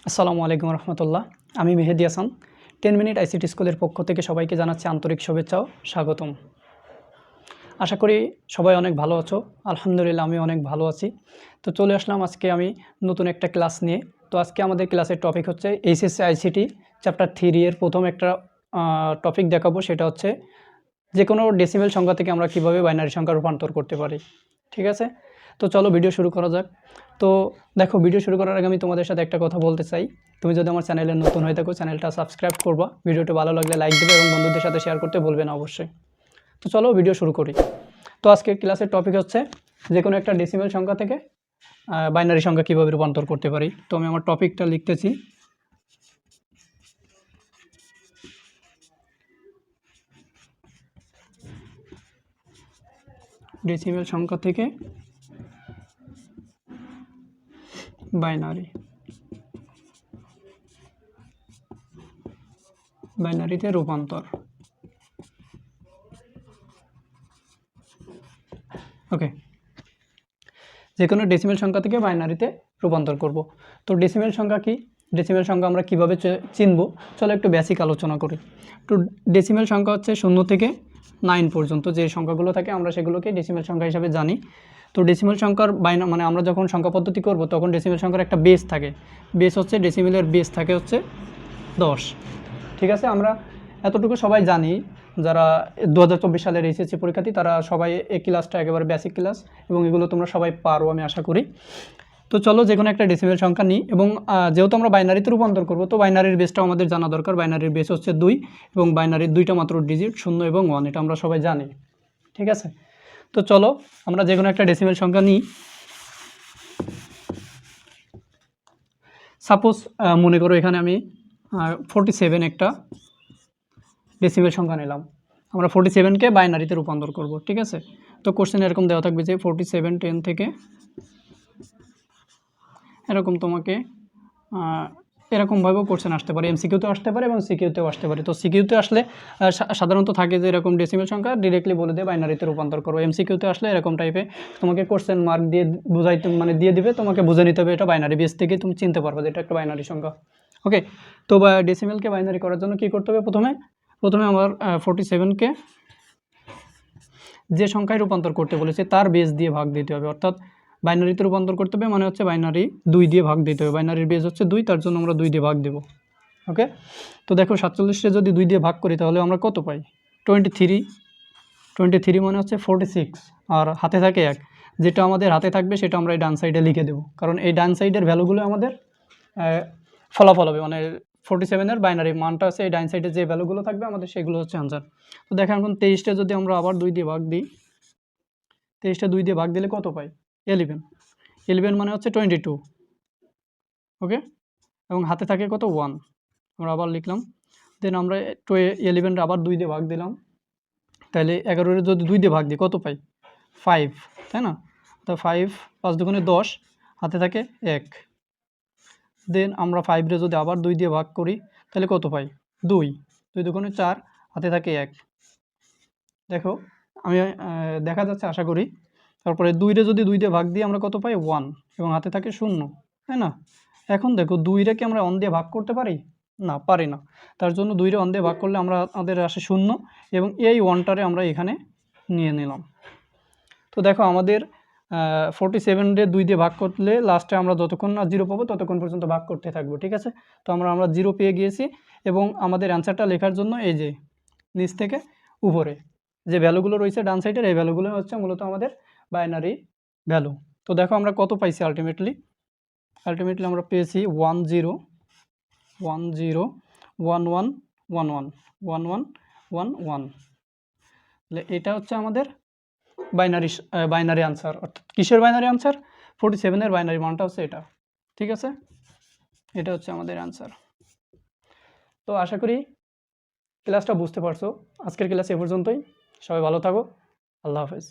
আসসালামু আলাইকুম রহমতুল্লাহ। আমি মেহেদি হাসান। 10 মিনিট আইসিটি স্কুলের পক্ষ থেকে সবাইকে জানাচ্ছি আন্তরিক শুভেচ্ছা ও স্বাগতম। আশা করি সবাই অনেক ভালো আছো। আলহামদুলিল্লাহ আমি অনেক ভালো আছি। তো চলে আসলাম আজকে আমি নতুন একটা ক্লাস নিয়ে। তো আজকে আমাদের ক্লাসের টপিক হচ্ছে HSC ICT চ্যাপ্টার 3 এর প্রথম একটা টপিক দেখাবো, সেটা হচ্ছে যে কোনো ডেসিমেল সংখ্যা থেকে আমরা কিভাবে বাইনারি সংখ্যা রূপান্তর করতে পারি। ঠিক আছে, তো চলো ভিডিও শুরু করা যাক। তো দেখো, ভিডিও শুরু করার আগে আমি তোমাদের সাথে একটা কথা বলতে চাই। তুমি যদি আমার চ্যানেলে নতুন হয়ে থাকো, চ্যানেলটা সাবস্ক্রাইব করবা, ভিডিওটি ভালো লাগলে লাইক দেবে এবং বন্ধুদের সাথে শেয়ার করতে ভুলবে না অবশ্যই। তো চলো ভিডিও শুরু করি। তো আজকের ক্লাসের টপিক হচ্ছে যে কোনো একটা ডেসিমেল সংখ্যা থেকে বাইনারি সংখ্যা কীভাবে রূপান্তর করতে পারি। তো আমি আমার টপিকটা লিখতেছি। ডেসিমেল সংখ্যা থেকে বাইনারিতে রূপান্তর। ওকে, যে কোনো ডেসিমেল সংখ্যা থেকে বাইনারিতে রূপান্তর করব। তো ডেসিমেল সংখ্যা কি, ডেসিমেল সংখ্যা আমরা কিভাবে চিনব, চলো একটু বেসিক আলোচনা করি। তো ডেসিমেল সংখ্যা হচ্ছে 0 থেকে 9 পর্যন্ত যে সংখ্যাগুলো থাকে আমরা সেগুলোকে ডেসিমেল সংখ্যা হিসাবে জানি। তো ডেসিমেল সংখ্যার মানে আমরা যখন সংখ্যা পদ্ধতি করব তখন ডেসিমেল সংখ্যার একটা বেস থাকে। বেস হচ্ছে ডেসিমেলের বেস থাকে হচ্ছে 10। ঠিক আছে, আমরা এতটুকু সবাই জানি, যারা 2024 সালের HSC পরীক্ষার্থী তারা সবাই এই ক্লাসটা একেবারে বেসিক ক্লাস এবং এগুলো তোমরা সবাই পারো আমি আশা করি। তো চলো যে কোনো একটা ডেসিমেল সংখ্যা নিই এবং যেহেতু আমরা বাইনারিতে রূপান্তর করব তো বাইনারির বেসটাও আমাদের জানা দরকার। বাইনারির বেস হচ্ছে 2 এবং বাইনারির 2টা মাত্র ডিজিট 0 এবং 1, এটা আমরা সবাই জানি। ঠিক আছে, তো চলো আমরা যে কোনো একটা ডেসিমেল সংখ্যা নিই। সাপোজ মনে করো এখানে আমি 47 একটা ডেসিমেল সংখ্যা নিলাম। আমরা 47কে বাইনারিতে রূপান্তর করব। ঠিক আছে, তো কোশ্চেন এরকম দেওয়া থাকবে যে 47 10 থেকে এরকম তোমাকে এরকমভাবেও কোশ্চেন আসতে পারে, এমসিকিউতে আসতে পারে এবং সিকিউতেও আসতে পারে। তো সিকিউতে আসলে সাধারণত থাকে যে এরকম ডেসিমেল সংখ্যা ডিরেক্টলি বলে দেয় বাইনারিতে রূপান্তর করো। এমসিকিউতে আসলে এরকম টাইপে তোমাকে কোশ্চেন মার্ক দিয়ে বুঝাইতে মানে দিয়ে দিবে, তোমাকে বুঝে নিতে হবে এটা বাইনারি, বেস থেকে তুমি চিনতে পারবে যে এটা একটা বাইনারি সংখ্যা। ওকে, তো ডেসিমেলকে বাইনারি করার জন্য কী করতে হবে, প্রথমে আমার 47কে যে সংখ্যায় রূপান্তর করতে বলেছে তার বেস দিয়ে ভাগ দিতে হবে, অর্থাৎ বাইনারিতে রূপান্তর করতে হবে মানে হচ্ছে বাইনারি 2 দিয়ে ভাগ দিতে হবে। বাইনারির বেস হচ্ছে 2, তার জন্য আমরা 2 দিয়ে ভাগ দেব। ওকে, তো দেখো 47কে যদি 2 দিয়ে ভাগ করি তাহলে আমরা কত পাই, 23 মানে হচ্ছে 46, আর হাতে থাকে 1, যেটা আমাদের হাতে থাকবে সেটা আমরা এই ডান সাইডে লিখে দেব, কারণ এই ডান সাইডের ভ্যালুগুলো আমাদের ফলাফল হবে, মানে 47-এর বাইনারি মানটা আছে এই ডান সাইডে যে ভ্যালুগুলো থাকবে আমাদের সেগুলো হচ্ছে আনসার। তো দেখেন এখন 23টা যদি আমরা আবার 2 দিয়ে ভাগ দিই, 23টা 2 দিয়ে ভাগ দিলে কত পাই, 11 মানে হচ্ছে 22। ওকে, এবং হাতে থাকে কত 1, আমরা আবার লিখলাম। দেন আমরা 11 আবার 2 দিয়ে ভাগ দিলাম, তাহলে 11-এর যদি 2 দিয়ে ভাগ দিই কত পাই 5, তাই না? তো 5 5 দুগুণে 10, হাতে থাকে 1। দেন আমরা 5-রে যদি আবার 2 দিয়ে ভাগ করি তাহলে কত পাই 2, 2 দুগুণে 4, হাতে থাকে 1। দেখো আমি দেখা যাচ্ছে আশা করি। তারপরে 2-রে যদি 2 দিয়ে ভাগ দিই আমরা কত পাই 1 এবং হাতে থাকে 0, তাই না? এখন দেখো 2-রে কি আমরা 1 দিয়ে ভাগ করতে পারি, না পারি না। তার জন্য 2-রে 1 দিয়ে ভাগ করলে আমাদের আসে 0 এবং এই 1টারে আমরা এখানে নিয়ে নিলাম। তো দেখো আমাদের 47-রে 2 দিয়ে ভাগ করলে লাস্টে আমরা যতক্ষণ না 0 পাবো ততক্ষণ পর্যন্ত ভাগ করতে থাকবো। ঠিক আছে, তো আমরা 0 পেয়ে গিয়েছি এবং আমাদের অ্যান্সারটা লেখার জন্য এই যে নিচ থেকে উপরে যে ভ্যালুগুলো রয়েছে ডান সাইডের এই ভ্যালুগুলো হচ্ছে মূলত আমাদের বাইনারি ভ্যালু। তো দেখো আমরা কত পাইছি, আলটিমেটলি আমরা পেয়েছি 1 0 1 0 1 1 1 1 1 1 1 1। তাহলে এটা হচ্ছে আমাদের বাইনারি আনসার। অর্থাৎ কিসের বাইনারি আনসার, 47-এর বাইনারি মানটা হচ্ছে এটা। ঠিক আছে, এটা হচ্ছে আমাদের আনসার। তো আশা করি ক্লাসটা বুঝতে পারছো। আজকের ক্লাস এ পর্যন্তই, সবাই ভালো থাকো, আল্লাহ হাফেজ।